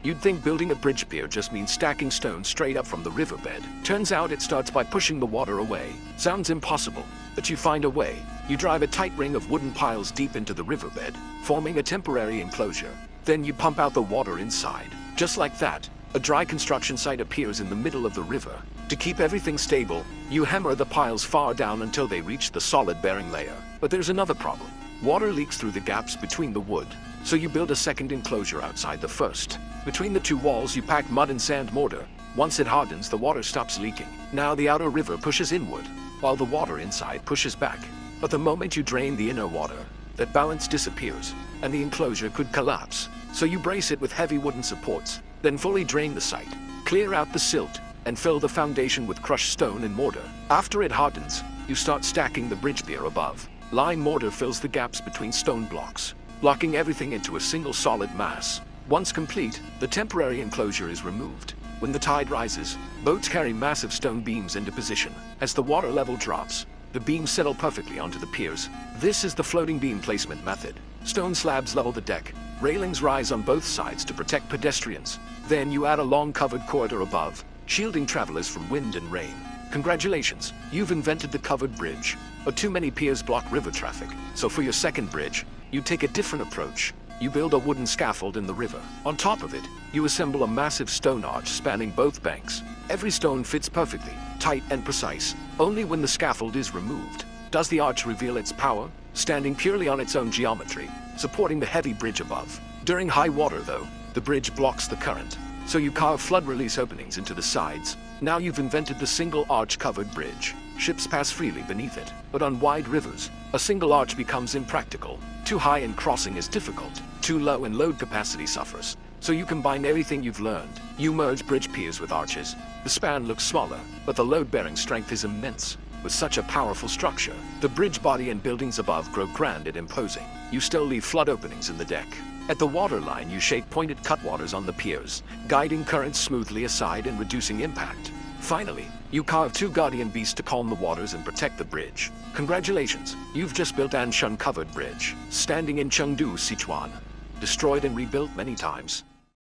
You'd think building a bridge pier just means stacking stones straight up from the riverbed. Turns out it starts by pushing the water away. Sounds impossible, but you find a way. You drive a tight ring of wooden piles deep into the riverbed, forming a temporary enclosure. Then you pump out the water inside. Just like that, a dry construction site appears in the middle of the river. To keep everything stable, you hammer the piles far down until they reach the solid bearing layer. But there's another problem. Water leaks through the gaps between the wood, so you build a second enclosure outside the first. Between the two walls you pack mud and sand mortar. Once it hardens, the water stops leaking. Now the outer river pushes inward, while the water inside pushes back. But the moment you drain the inner water, that balance disappears, and the enclosure could collapse. So you brace it with heavy wooden supports, then fully drain the site, clear out the silt, and fill the foundation with crushed stone and mortar. After it hardens, you start stacking the bridge pier above. Lime mortar fills the gaps between stone blocks, locking everything into a single solid mass. Once complete, the temporary enclosure is removed. When the tide rises, boats carry massive stone beams into position. As the water level drops, the beams settle perfectly onto the piers. This is the floating beam placement method. Stone slabs level the deck. Railings rise on both sides to protect pedestrians. Then you add a long covered corridor above, shielding travelers from wind and rain. Congratulations, you've invented the covered bridge. But too many piers block river traffic. So for your second bridge, you take a different approach. You build a wooden scaffold in the river. On top of it, you assemble a massive stone arch spanning both banks. Every stone fits perfectly, tight and precise. Only when the scaffold is removed does the arch reveal its power, standing purely on its own geometry, supporting the heavy bridge above. During high water, though, the bridge blocks the current, so you carve flood release openings into the sides. Now you've invented the single arch covered bridge. Ships pass freely beneath it, but on wide rivers, a single arch becomes impractical. Too high and crossing is difficult. Too low and load capacity suffers. So you combine everything you've learned. You merge bridge piers with arches. The span looks smaller, but the load-bearing strength is immense. With such a powerful structure, the bridge body and buildings above grow grand and imposing. You still leave flood openings in the deck. At the waterline, you shape pointed cutwaters on the piers, guiding currents smoothly aside and reducing impact. Finally, you carve two guardian beasts to calm the waters and protect the bridge. Congratulations, you've just built Anshan Covered Bridge, standing in Chengdu, Sichuan. Destroyed and rebuilt many times.